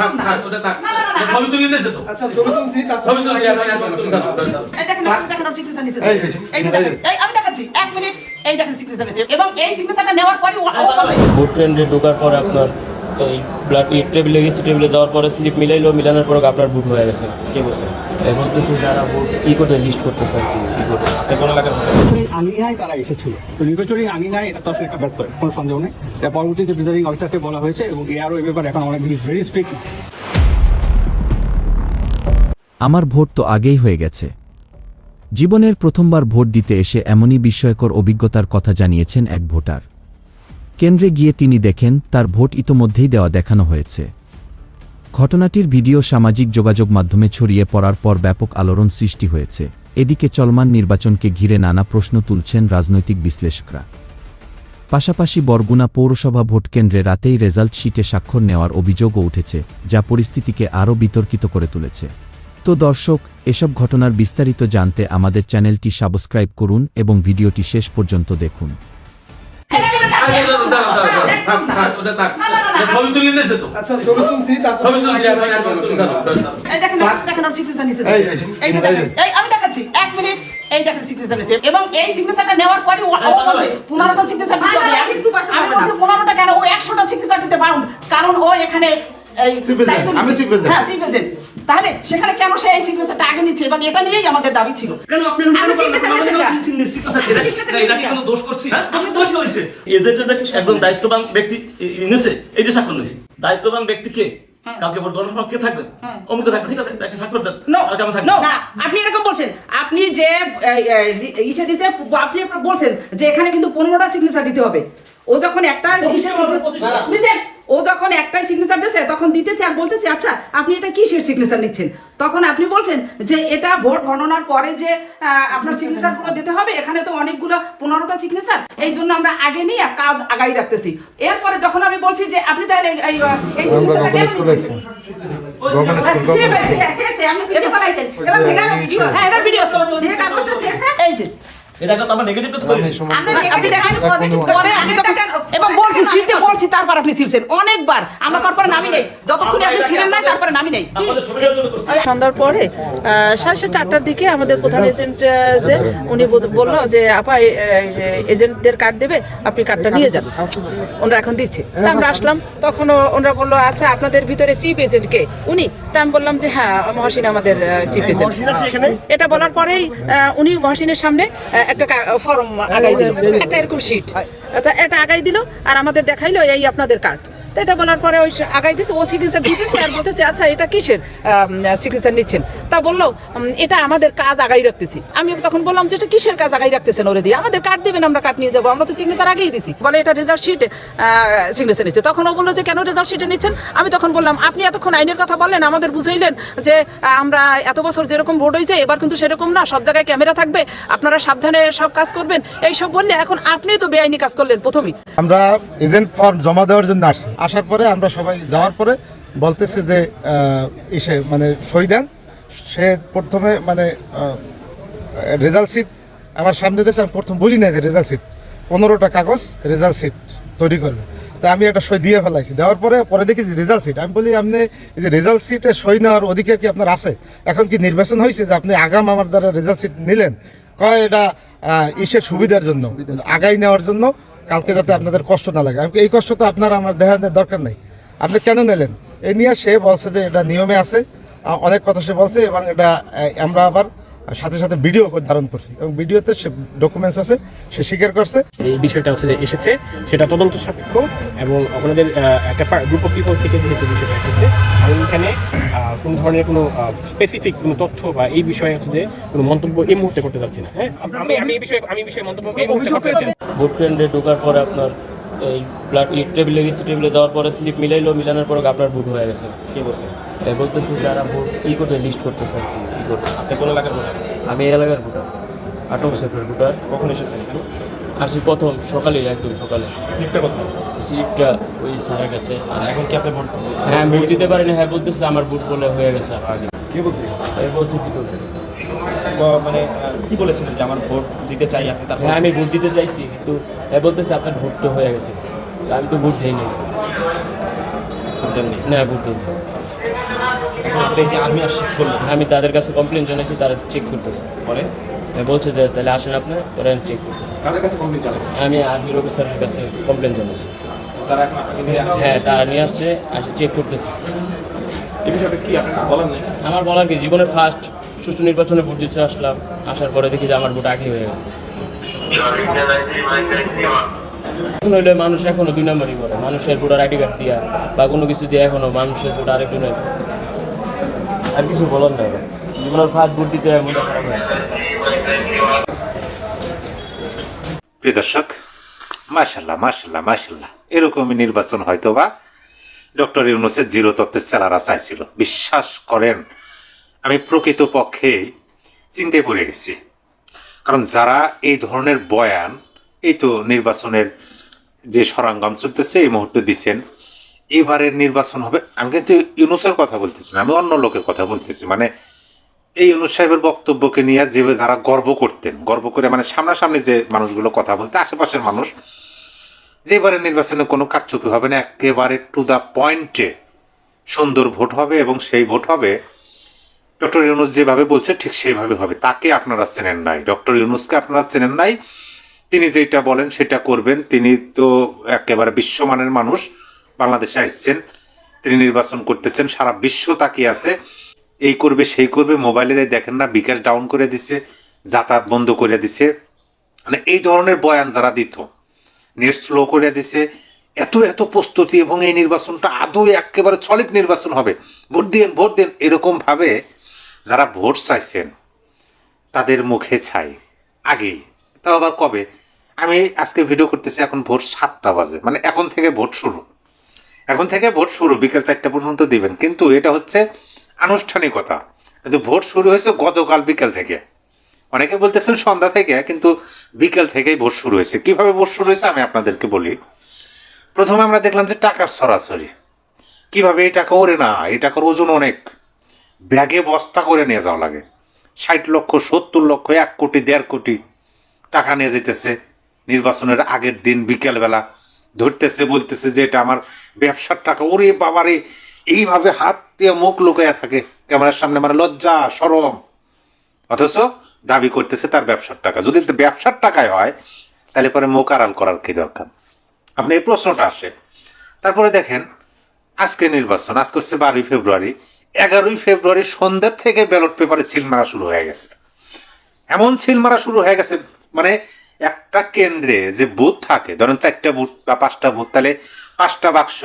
থাক থাক ওটা থাক ছবি তুলে নিয়েছে তো আচ্ছা ছবি তুলছি ছবি তুলে এই দেখেন দেখেন ওর সিগনেচার নিচে এই দেখেন এই আমি দেখাচ্ছি 1 মিনিট এই দেখেন সিগনেচার নিচে এবং এই সিগনেচারটা নেওয়ার পরই ও বলছে ভোট কেন্দ্রে ঢোকার পর আপনার এই ব্লাড টেবিলে গেছে, টেবিলে যাওয়ার পরে স্লিপ মিলাইলো, মিলানোর পর আপনার ভোট হয়ে গেছে। কে বলছে? বলতেছে যারা ভোট ই করতে লিস্ট করতেছে আর কি করতে আপনি কোন এলাকার আঙিনায় তারা এসেছিল, তো নির্বাচনী আঙিনায় এটা তো আসলে একটা ব্যর্থ, কোনো সন্দেহ নেই। তার পরবর্তীতে প্রিজাইডিং অফিসারকে বলা হয়েছে এবং এআরও এই ব্যাপারে এখন অনেক ভেরি স্ট্রিক্ট। আমার ভোট তো আগেই হয়ে গেছে। জীবনের প্রথমবার ভোট দিতে এসে এমনই বিস্ময়কর অভিজ্ঞতার কথা জানিয়েছেন এক ভোটার। কেন্দ্রে গিয়ে তিনি দেখেন তার ভোট ইতোমধ্যেই দেওয়া দেখানো হয়েছে। ঘটনাটির ভিডিও সামাজিক যোগাযোগ মাধ্যমে ছড়িয়ে পড়ার পর ব্যাপক আলোড়ন সৃষ্টি হয়েছে। এদিকে চলমান নির্বাচনকে ঘিরে নানা প্রশ্ন তুলছেন রাজনৈতিক বিশ্লেষকরা। পাশাপাশি বরগুনা পৌরসভা ভোটকেন্দ্রে রাতেই রেজাল্ট শিটে স্বাক্ষর নেওয়ার অভিযোগও উঠেছে, যা পরিস্থিতিকে আরও বিতর্কিত করে তুলেছে। তো দর্শক, এসব ঘটনার বিস্তারিত জানতে আমাদের চ্যানেলটি সাবস্ক্রাইব করুন এবং ভিডিওটি শেষ পর্যন্ত দেখুন। ছবি তুলে নিয়েছে তো আচ্ছা ছবি তুলছি ছবি তুলে এই দেখেন দেখেন ওর সিগনেচার নিচে এই দেখেন এই আমি দেখাচ্ছি 1 মিনিট এই দেখেন সিগনেচার নিচে এবং এই সিগনেচারটা নেওয়ার পরই ও বলছে 15টা সিগনেচার দিতে হবে। আমি বলছি 15টা কেন, ও 100টা সিগনেচার দিতে বাউন্ড, কারণ ও এখানে এই আমি চিফ প্রেসিডেন্ট। হ্যাঁ চিফ প্রেসিডেন্ট। তাহলে সেখানে কেন সে এই সিগনেচারটা আগে নিচ্ছে এবং এটা নিয়েই আমাদের দাবি ছিল। কেন আপনি এটা কি কোনো দোষ করছি? দোষ হয়েছে এদের একদম দায়িত্ববান ব্যক্তি এনেছে, এই যে স্বাক্ষর নিয়েছি। দায়িত্ববান ব্যক্তি কে? কালকে ভোট গণনা সভা কে থাকবেন? অমুক থাকবে, ঠিক আছে, একটা স্বাক্ষর দেন। কালকে আমি থাকবো না, আপনি এরকম বলছেন, আপনি যে ইসে দিতে আপনি বলছেন যে এখানে কিন্তু 15টা সিগনেচার দিতে হবে। ও যখন একটা ও যখন একটাই সিগনেচার দিয়েছে তখন দিতেছে আর বলতেছে আচ্ছা আপনি এটা কিসের সিগনেচার নিচ্ছেন, তখন আপনি বলছেন যে এটা ভোট গণনার পরে যে আপনার সিগনেচার গুলো দিতে হবে, এখানে তো অনেকগুলো 15টা সিগনেচার, এই জন্য আমরা আগে নিয়ে কাজ আগাই রাখতেছি। এরপরে যখন আমি বলছি যে আপনি তাহলে এই সিগনেচারটা কেন নিচ্ছেন, এই যে এটাকে তো আমরা নেগেটিভ করি। আপনি দেখেন পরে আমি যখন এবং বলছি সিলতে বলছি, তারপর আপনি সিলছেন অনেকবার, আমরা তারপরে নামি নেই, যতক্ষণ আপনি ছিলেন না তারপরে নামি নেই। সন্ধ্যার পরে 7:30-8টার দিকে আমাদের প্রধান এজেন্ট যে উনি বললো যে আপা এজেন্টদের কার্ড দেবে, আপনি কার্ডটা নিয়ে যান, ওনারা এখন দিচ্ছে। তা আমরা আসলাম, তখন ওনারা বললো আচ্ছা আপনাদের ভিতরে চিফ এজেন্ট কে? উনি। তা আমি বললাম যে হ্যাঁ মহসিন আমাদের চিফ এজেন্ট। এটা বলার পরেই উনি মহসিনের সামনে একটা ফর্ম আগাই দিল, একটা এরকম শিট, এটা আগাই দিল আর আমাদের দেখাইলো এই আপনাদের কার্ড। তো এটা বলার পরে ওই আগাই দিচ্ছে, ও সিগনেচার দিতেছে আর বলতেছে আচ্ছা এটা কিসের সিগনেচার নিচ্ছেন? তা বললো এটা আমাদের কাজ আগাই রাখতেছি। আমি তখন বললাম যে এটা কিসের কাজ আগাই রাখতেছেন? ওরে দিয়ে আমাদের কার্ড দেবেন, আমরা কার্ড নিয়ে যাবো, আমরা তো সিগনেচার আগেই দিছি। বলে এটা রেজাল্ট শিটে সিগনেচার নিচ্ছে। তখন ও বললো যে কেন রেজাল্ট শিটে নিচ্ছেন? আমি তখন বললাম আপনি এতক্ষণ আইনের কথা বললেন, আমাদের বুঝাইলেন যে আমরা এত বছর যেরকম ভোট হয়েছে এবার কিন্তু সেরকম না, সব জায়গায় ক্যামেরা থাকবে, আপনারা সাবধানে সব কাজ করবেন, এইসব বললে এখন আপনি তো বেআইনি কাজ করলেন প্রথমেই। আমরা এজেন্ট ফর্ম জমা দেওয়ার জন্য আসি, আসার পরে আমরা সবাই যাওয়ার পরে বলতেছে যে ইসে মানে সই দেন। সে প্রথমে মানে রেজাল্ট শিট আমার সামনে দিয়েছে, আমি প্রথম বুঝি না যে রেজাল্ট শিট 15টা কাগজ রেজাল্ট শিট তৈরি করবে। তা আমি একটা সই দিয়ে ফেলাইছি, দেওয়ার পরে দেখি যে রেজাল্ট শিট। আমি বলি আপনি এই যে রেজাল্ট শিটে সই নেওয়ার অধিকার কি আপনার আছে? এখন কি নির্বাচন হয়েছে যে আপনি আগাম আমার দ্বারা রেজাল্ট শিট নিলেন? কয় এটা ইসের সুবিধার জন্য, আগাই নেওয়ার জন্য, কালকে যাতে আপনাদের কষ্ট না লাগে। আমি এই কষ্ট তো আপনার আমার দেখানোর দরকার নেই, আপনি কেন নিলেন? এই নিয়ে সে বলছে যে এটা নিয়মে আছে, অনেক কথা সে বলছে এবং এটা আমরা আবার সাথে সাথে ভিডিও ধারণ করছি এবং ভিডিওতে সে ডকুমেন্টস আছে, সে স্বীকার করছে। এই বিষয়টা হচ্ছে যে এসেছে সেটা তদন্ত সাপেক্ষ এবং আপনাদের একটা গ্রুপ অফ পিপল থেকে যেহেতু বিষয়টা এসেছে, আমি এখানে কোনো ধরনের কোনো স্পেসিফিক কোনো তথ্য বা এই বিষয়ে হচ্ছে যে কোনো মন্তব্য এই মুহূর্তে করতে যাচ্ছি না। হ্যাঁ, আমি এই বিষয়ে মন্তব্য এই মুহূর্তে করতে যাচ্ছি না। ভোট কেন্দ্রে ঢোকার পরে আপনার এই ব্লাড টেবিলে গেছে, টেবিলে যাওয়ার পরে স্লিপ মিলাইলো, মিলানোর পর আপনার ভোট হয়ে গেছে। কে বলছে? বলতেছে যারা ভোট ই করতে লিস্ট করতেছে আর কি করতে। আপনি কোন এলাকার ভোটার? আমি এই এলাকার ভোটার, 18 সেপ্টেম্বর ভোটার। কখন এসেছেন এখানে? আসি প্রথম সকালে, একদম সকালে। স্লিপটা কোথায়? স্লিপটা ওই স্যারের কাছে। এখন কি আপনি ভোট? হ্যাঁ, ভোট দিতে পারিনি। হ্যাঁ বলতেছে আমার ভোট বলে হয়ে গেছে আর আগে। কে বলছে? আমি বলছি ভিতরে। মানে কি বলেছিলেন যে আমার ভোট দিতে চাই আপনি? তারপর হ্যাঁ আমি ভোট দিতে চাইছি, কিন্তু হ্যাঁ বলতেছে আপনার ভোট তো হয়ে গেছে। আমি তো ভোট দিইনি। ভোট দেননি? না, ভোট দিইনি। এই যে আর্মি আসছে কি বললেন? আমি তাদের কাছে কমপ্লেন জানাইছি, তারা চেক করতেছে। পরে বলছে যে তাহলে আসেন আপনি, পরে আমি চেক করতেছি। কাদের কাছে কমপ্লেন জানাইছে? আমি আর্মির অফিসারের কাছে কমপ্লেন জানাইছি। তারা এখন আপনাকে নিয়ে আসছে? হ্যাঁ, তারা নিয়ে আসছে, আসে চেক করতেছে। এই বিষয়টা কি আপনার কিছু বলার নেই? আমার বলার কি, জীবনের ফার্স্ট সুষ্ঠু নির্বাচনে ভোট দিতে আসলাম, আসার পরে দেখি যে আমার ভোট আগেই হয়ে গেছে। এখন হইলে মানুষ এখনো 2 নম্বরই করে, মানুষের ভোটার আইডি কার্ড দিয়া বা কোনো কিছু দিয়ে এখনো মানুষের ভোট আরেকজনের, আর কিছু বলার নাই। জীবনের ফার্স্ট ভোট দিতে মনটা খারাপ হয়। প্রিয় দর্শক, মাশাল্লাহ মাশাল্লাহ মাশাল্লাহ, এরকমই নির্বাচন হয়তো বা ডক্টর ইউনূসের জিরো তত্ত্বের চালারা চাইছিল। বিশ্বাস করেন, আমি প্রকৃতপক্ষে চিন্তায় পড়ে গেছি। কারণ যারা এই ধরনের বয়ান, এই তো নির্বাচনের যে সরঞ্জাম চলতেছে এই মুহূর্তে দিচ্ছেন, এবারের নির্বাচন হবে, আমি কিন্তু ইউনূসের কথা বলতেছি না, আমি অন্য লোকের কথা বলতেছি। মানে এই ইউনূস সাহেবের বক্তব্যকে নিয়ে যে যারা গর্ব করতেন, গর্ব করে মানে সামনাসামনি যে মানুষগুলো কথা বলতে, আশেপাশের মানুষ, যে এবারের নির্বাচনে কোনো কারচুপি হবে না, একেবারে টু দ্য পয়েন্টে সুন্দর ভোট হবে, এবং সেই ভোট হবে ডক্টর ইউনূস যেভাবে বলছে ঠিক সেইভাবে হবে। তাকে আপনারা চেনেন নাই, ডক্টর ইউনূসকে আপনারা চেনেন নাই। তিনি যেটা বলেন সেটা করবেন। তিনি তো একেবারে বিশ্বমানের মানুষ, বাংলাদেশে আসছেন, তিনি নির্বাচন করতেছেন, সারা বিশ্ব তাকিয়ে আছে, এই করবে সেই করবে। মোবাইলের দেখেন না, বিকাশ ডাউন করে দিছে, যাতায়াত বন্ধ করে দিছে, মানে এই ধরনের বয়ান যারা দিত, নেট স্লো করে দিছে, এত এত প্রস্তুতি, এবং এই নির্বাচনটা আদৌ একেবারে সলিড নির্বাচন হবে, ভোট দিন ভোট দিন, এরকম ভাবে যারা ভোট চাইছেন তাদের মুখে ছাই আগেই। তাও আবার কবে? আমি আজকে ভিডিও করতেছি, এখন ভোর 7টা বাজে, মানে এখন থেকে ভোট শুরু, এখন থেকে ভোট শুরু, বিকেল 4টা পর্যন্ত দিবেন। কিন্তু এটা হচ্ছে আনুষ্ঠানিকতা, কিন্তু ভোট শুরু হয়েছে গতকাল বিকেল থেকে। অনেকে বলতেছেন সন্ধ্যা থেকে, কিন্তু বিকেল থেকেই ভোট শুরু হয়েছে। কিভাবে ভোট শুরু হয়েছে আমি আপনাদেরকে বলি। প্রথমে আমরা দেখলাম যে টাকার ছড়াছড়ি, কিভাবে এই টাকা ওরে না, এই টাকার ওজন অনেক, ব্যাগে বস্তা করে নিয়ে যাওয়া লাগে, 60 লক্ষ 70 লক্ষ 1 কোটি 1.5 কোটি টাকা নিয়ে যেতেছে নির্বাচনের আগের দিন বিকেলবেলা, ধরতেছে, বলতেছে যে এটা আমার ব্যবসার টাকা। ওরে বাবারে, এইভাবে হাত দিয়ে মুখ লুকাইয়া থাকে ক্যামেরার সামনে, মানে লজ্জা শরম, অথচ দাবি করতেছে তার ব্যবসার টাকা। যদি ব্যবসার টাকায় হয় তাহলে পরে মুখ আড়াল করার কি দরকার? আপনি এই প্রশ্নটা আসে। তারপরে দেখেন আজকে নির্বাচন, আজকে হচ্ছে 12 ফেব্রুয়ারি, 11 ফেব্রুয়ারি সন্ধ্যার থেকে ব্যালট পেপারে সিল মারা শুরু হয়ে গেছে। এমন সিল মারা শুরু হয়ে গেছে, মানে একটা কেন্দ্রে যে বুথ থাকে, ধরেন 4টা বুথ বা 5টা বুথ, তাহলে 5টা বাক্স,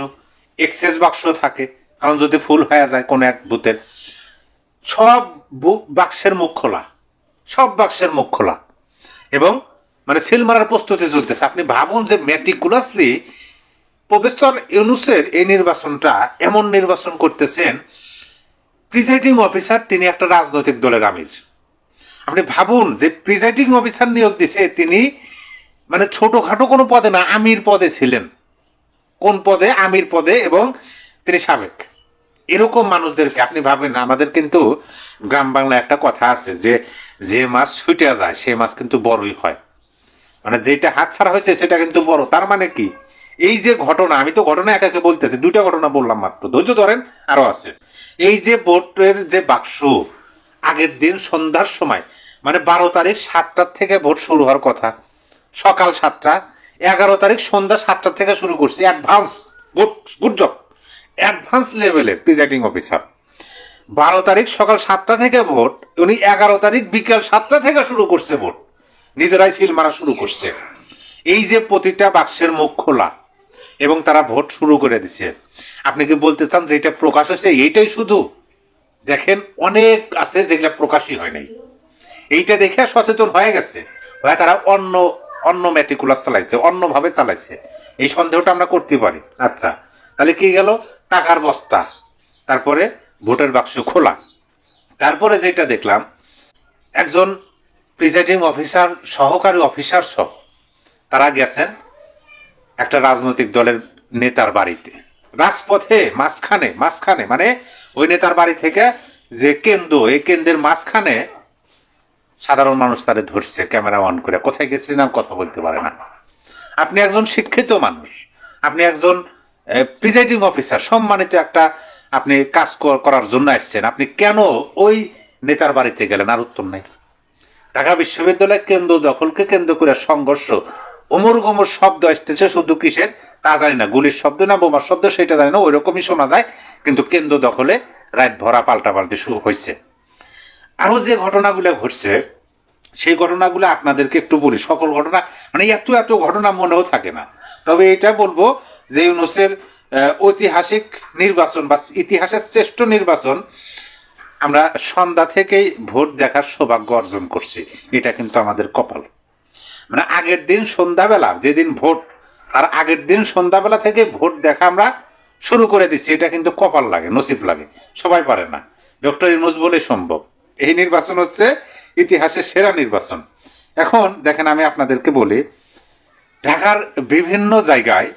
এক্সেস বাক্স থাকে, কারণ যদি ফুল হয়ে যায় কোনো এক বুথের, সব বাক্সের মুখ খোলা, সব বাক্সের মুখ খোলা, এবং মানে সিল মারার প্রস্তুতি চলতেছে। আপনি ভাবুন যে মেটিকুলাসলি প্রফেসর ইউনূসের এই নির্বাচনটা, এমন নির্বাচন করতেছেন, প্রিসাইডিং অফিসার তিনি একটা রাজনৈতিক দলের আমির। আপনি ভাবুন যে প্রিসাইডিং অফিসার নিয়োগ দিছে তিনি, মানে ছোটখাটো কোনো পদে না, আমির পদে ছিলেন। কোন পদে? আমির পদে, এবং তিনি সাবেক। এরকম মানুষদেরকে আপনি ভাবেন। আমাদের কিন্তু গ্রাম বাংলায় একটা কথা আছে যে যে মাছ ছুটে যায় সে মাছ কিন্তু বড়ই হয়, মানে যেটা হাত ছাড়া হয়েছে সেটা কিন্তু বড়। তার মানে কি, এই যে ঘটনা, আমি তো ঘটনা একাকে বলতেছি, 2টা ঘটনা বললাম মাত্র, ধৈর্য ধরেন, আরো আছে। এই যে ভোটের যে বাক্স আগের দিন সন্ধ্যার সময়, মানে 12 তারিখ 7টা থেকে ভোট শুরু হওয়ার কথা, সকাল 7টা, 11 তারিখ সন্ধ্যা 7টা থেকে শুরু করছি। অ্যাডভান্স, গুড জব, অ্যাডভান্স লেভেলের প্রিসাইডিং অফিসার। 12 তারিখ সকাল 7টা থেকে ভোট, উনি 11 তারিখ বিকেল 7টা থেকে শুরু করছে ভোট, নিজেরাই সিল মারা শুরু করছে। এই যে প্রতিটা বাক্সের মুখ খোলা, এবং তারা ভোট শুরু করে দিছে। আপনি কি বলতে চান যে এটা প্রকাশ হয়েছে এইটাই শুধু? দেখেন অনেক আছে যেগুলো প্রকাশই হয় নাই, এইটা দেখে সচেতন হয়ে গেছে, তারা অন্য মেটিকুলাস চালাইছে, অন্যভাবে চালাইছে, এই সন্দেহটা আমরা করতে পারি। আচ্ছা, তাহলে কি গেল? টাকার বস্তা, তারপরে ভোটের বাক্স খোলা। তারপরে যেটা দেখলাম, একজন প্রিসাইডিং অফিসার, সহকারী অফিসার সহ তারা গেছেন একটা রাজনৈতিক দলের নেতার বাড়িতে, রাজপথে মাঝখানে, মানে ওই নেতার বাড়ি থেকে যে কেন্দ্র, এই কেন্দ্রের মাঝখানে সাধারণ মানুষ তাদের ধরছে ক্যামেরা অন করে, কোথায় গেছিলেন কথা বলতে পারে না। আপনি একজন শিক্ষিত মানুষ, আপনি একজন প্রিসাইডিং অফিসার, সম্মানিত একটা আপনি কাজ করার জন্য আসছেন, আপনি কেন ওই নেতার বাড়িতে গেলেন? আর উত্তর নাই। ঢাকা বিশ্ববিদ্যালয় কেন্দ্র দখলকে কেন্দ্র করে সংঘর্ষ, ওমর গোমর শব্দ আসতেছে, শুধু কিসের তা জানি না, গুলির শব্দ না বোমার শব্দ সেটা জানি না, ওই রকমই শোনা যায়, কিন্তু কেন্দ্র দখলে রাত ভরা পাল্টাপাল্টি শুরু হয়েছে। আরো যে ঘটনাগুলো ঘটছে সেই ঘটনাগুলো আপনাদেরকে একটু বলি। সকল ঘটনা মানে এত এত ঘটনা মনেও থাকে না, তবে এটা বলবো যে ইউনূসের ঐতিহাসিক নির্বাচন বা ইতিহাসের শ্রেষ্ঠ নির্বাচন আমরা সন্ধ্যা থেকেই ভোট দেখার সৌভাগ্য অর্জন করছি। এটা কিন্তু আমাদের কপাল। মানে আগের দিন সন্ধ্যাবেলা, যেদিন ভোট, আর আগের দিন সন্ধ্যাবেলা থেকে ভোট দেখা আমরা শুরু করে দিচ্ছি। এটা কিন্তু কপাল লাগে, নসিব লাগে, সবাই পারে না। ডক্টর ইউনূস বলে সম্ভব। এই নির্বাচন হচ্ছে ইতিহাসের সেরা নির্বাচন। এখন দেখেন, আমি আপনাদেরকে বলি, ঢাকার বিভিন্ন জায়গায়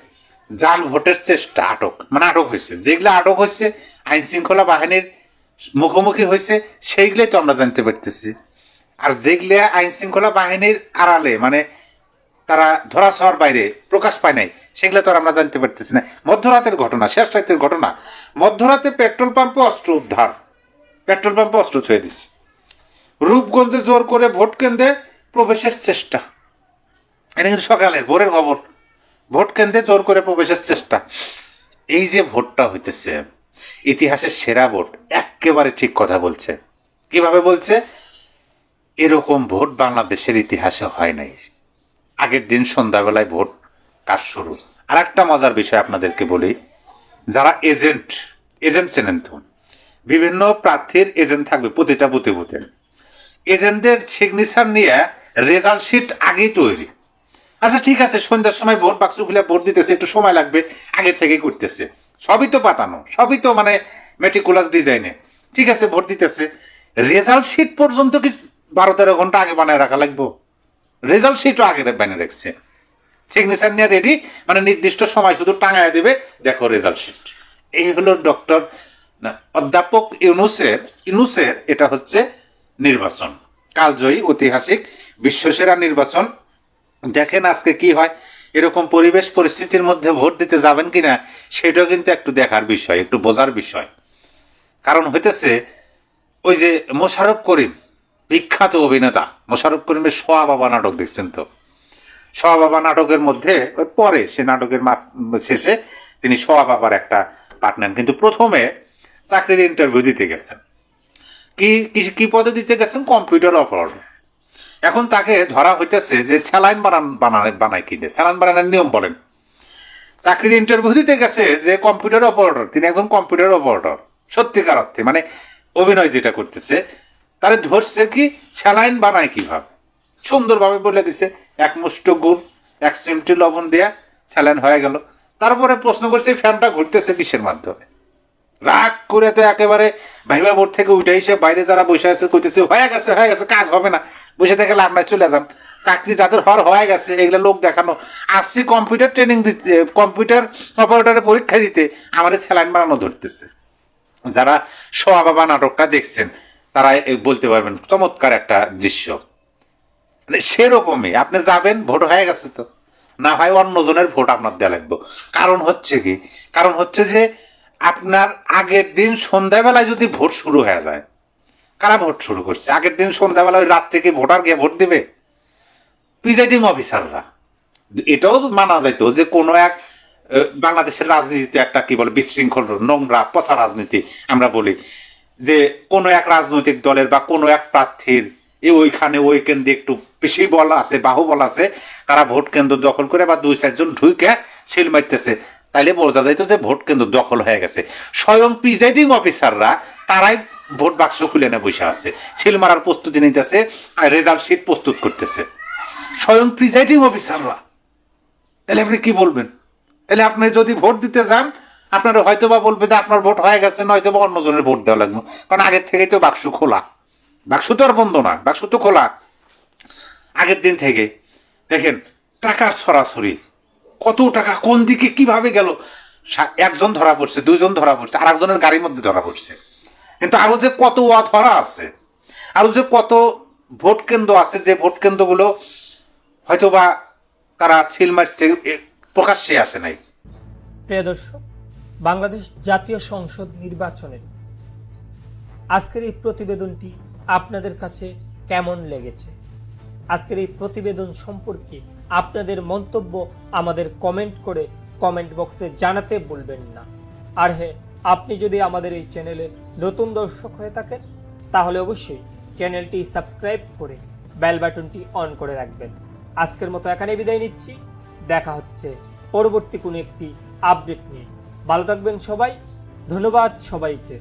জাল ভোটের চেষ্টা আটক হয়েছে। যেগুলো আটক হয়েছে আইন শৃঙ্খলা বাহিনীর মুখোমুখি হয়েছে, সেইগুলোই তো আমরা জানতে পারতেছি। আর যেগুলো আইন শৃঙ্খলা বাহিনীর আড়ালে, মানে তারা ধরাছোঁয়ার বাইরে প্রকাশ পায় নাই, সেগুলো তো আমরা জানতে পারতেছি না। মধ্যরাতের ঘটনা, শেষ রাতের ঘটনা, মধ্যরাতে পেট্রোল পাম্পে অস্ত্র উদ্ধার, পেট্রোল পাম্পে অস্ত্র ছুঁয়ে দিচ্ছে। রূপগঞ্জে জোর করে ভোট কেন্দ্রে প্রবেশের চেষ্টা, এটা কিন্তু সকালের ভোরের খবর। ভোট কেন্দ্রে জোর করে প্রবেশের চেষ্টা। এই যে ভোটটা হইতেছে ইতিহাসের সেরা ভোট, একেবারে ঠিক কথা বলছে। কিভাবে বলছে? এরকম ভোট বাংলাদেশের ইতিহাসে হয় নাই। আগের দিন সন্ধ্যাবেলায় ভোট কাজ শুরু। আর একটা মজার বিষয় আপনাদেরকে বলি, যারা এজেন্ট চেনেন তো, বিভিন্ন প্রার্থীর এজেন্ট থাকবে প্রতিটা বুথে বুথে। এজেন্টদের সিগনেচার নিয়ে রেজাল্ট শিট আগেই তৈরি। আচ্ছা ঠিক আছে, সন্ধ্যার সময় ভোট বাক্স খুলে ভোট দিতেছে, একটু সময় লাগবে, আগে থেকে করতেছে, সবই তো পাতানো, সবই তো মানে মেটিকুলাস ডিজাইনে, ঠিক আছে, ভোট দিতেছে। রেজাল্ট শিট পর্যন্ত কি 12-13 ঘন্টা আগে বানায় রাখা লাগবে? রেজাল্ট শিটও আগে বানিয়ে রাখছে, সিগনেচার নিয়ে রেডি, মানে নির্দিষ্ট সময় শুধু টাঙায় দেবে, দেখো রেজাল্ট শিট। এই হলো অধ্যাপক ইউনূসের এটা হচ্ছে নির্বাচন, কালজয়ী, ঐতিহাসিক, বিশ্বসেরা নির্বাচন। দেখেন আজকে কি হয়। এরকম পরিবেশ পরিস্থিতির মধ্যে ভোট দিতে যাবেন কিনা সেটাও কিন্তু একটু দেখার বিষয়, একটু বোঝার বিষয়। কারণ হইতেছে ওই যে মোশাররফ করিম, বিখ্যাত অভিনেতা মোশাররফ করিমের সোয়া বাবা নাটক দেখছেন তো? সোয়া বাবা নাটকের মধ্যে পরে সে নাটকের শেষে তিনি সোয়া বাবার একটা পার্ট নেন, কিন্তু প্রথমে চাকরির ইন্টারভিউ দিতে গেছেন। কি পদে দিতে গেছেন? Computer operator. এখন তাকে ধরা হইতেছে যে স্যালাইন বানায় কিনে, স্যালাইন বানানোর নিয়ম বলেন। চাকরির ইন্টারভিউ দিতে গেছে যে কম্পিউটার অপারেটর, তিনি একজন কম্পিউটার অপারেটর সত্যিকার অর্থে, মানে অভিনয় যেটা করতেছে, তারে ধরছে কি স্যালাইন বানায় কিভাবে, সুন্দরভাবে বলে দিছে, 1 মুষ্ট গুড় 1 চিমটি লবণ দেয়া স্যালাইন হয়ে গেল। তারপরে প্রশ্ন করছে ফ্যানটা ঘুরতেছে কিসের মাধ্যমে? রাগ করে তো একেবারে ভাইবা বোর্ড থেকে উঠে এসে বাইরে যারা বসে আছে কইতেছে হয়ে গেছে, কাজ হবে না, বসে থেকে লাভ নাই, চলে যান। চাকরি যাদের হয়ে গেছে এগুলো লোক দেখানো। আসছি কম্পিউটার ট্রেনিং দিতে, কম্পিউটার অপারেটরের পরীক্ষা দিতে, আমাদের স্যালাইন বানানো ধরতেছে। যারা সোয়া বাবা নাটকটা দেখছেন তারা বলতে পারবেন চমৎকার একটা দৃশ্য। মানে সেরকমই আপনি যাবেন, ভোট হয়ে গেছে তো, না হয় অন্যজনের ভোট আপনার দেওয়া লাগবে। কারণ হচ্ছে যে আপনার আগের দিন সন্ধ্যাবেলায় যদি ভোট শুরু হয়ে যায়, কারা ভোট শুরু করছে আগের দিন সন্ধ্যাবেলা? ওই রাত থেকে ভোটার গিয়ে ভোট দিবে প্রিজাইডিং অফিসাররা। এটাও মানা যাইতো যে কোনো এক বাংলাদেশের রাজনীতিতে একটা কি বলে বিশৃঙ্খল, নোংরা, পচা রাজনীতি আমরা বলি, যে কোনো এক রাজনৈতিক দলের বা কোনো এক প্রার্থীর ওইখানে ওই কেন্দ্রে একটু বেশি বল আছে, বাহুবল আছে, তারা ভোট কেন্দ্র দখল করে বা 2-4 জন ঢুকে সিল মারতেছে, তাইলে বোঝা যাইতো যে ভোট কেন্দ্র দখল হয়ে গেছে। স্বয়ং প্রিজাইডিং অফিসাররা তারাই ভোট বাক্স খুলে নিয়ে বসে আছে, সিল মারার প্রস্তুতি নিতেছে, আর রেজাল্ট শিট প্রস্তুত করতেছে স্বয়ং প্রিজাইডিং অফিসাররা। তাহলে আপনি কি বলবেন? তাহলে আপনি যদি ভোট দিতে যান, আপনারা হয়তো বা বলবে যে আপনার ভোট হয়ে গেছে, নয়তো বা অন্যজনের ভোট দেওয়া লাগবে, কারণ আগের থেকেই তো বাক্স খোলা, বাক্স তো আর বন্ধ না, বাক্স তো খোলা আগের দিন থেকে। দেখেন টাকা সরাসরি, কত টাকা কোন দিকে কিভাবে গেল, একজন ধরা পড়ছে, 2 জন ধরা পড়ছে, আর একজনের গাড়ির মধ্যে ধরা পড়ছে। কিন্তু আরো যে কত ধরা আছে, আরো যে কত ভোট কেন্দ্র আছে, যে ভোট কেন্দ্রগুলো হয়তোবা তারা সিল মারছে, প্রকাশ্যে আসে নাই। প্রিয় দর্শক, বাংলাদেশ জাতীয় সংসদ নির্বাচনের আজকের এই প্রতিবেদনটি আপনাদের কাছে কেমন লেগেছে? আজকের এই প্রতিবেদন সম্পর্কে আপনাদের মন্তব্য আমাদের কমেন্ট করে কমেন্ট বক্সে জানাতে ভুলবেন না। আর হ্যাঁ, আপনি যদি আমাদের এই চ্যানেলে নতুন দর্শক হয়ে থাকেন তাহলে অবশ্যই চ্যানেলটি সাবস্ক্রাইব করে বেল বাটনটি অন করে রাখবেন। আজকের মতো এখানে বিদায় নিচ্ছি, দেখা হচ্ছে পরবর্তী কোনো একটি আপডেট নিয়ে। ভালো থাকবেন সবাই, ধন্যবাদ সবাইকে।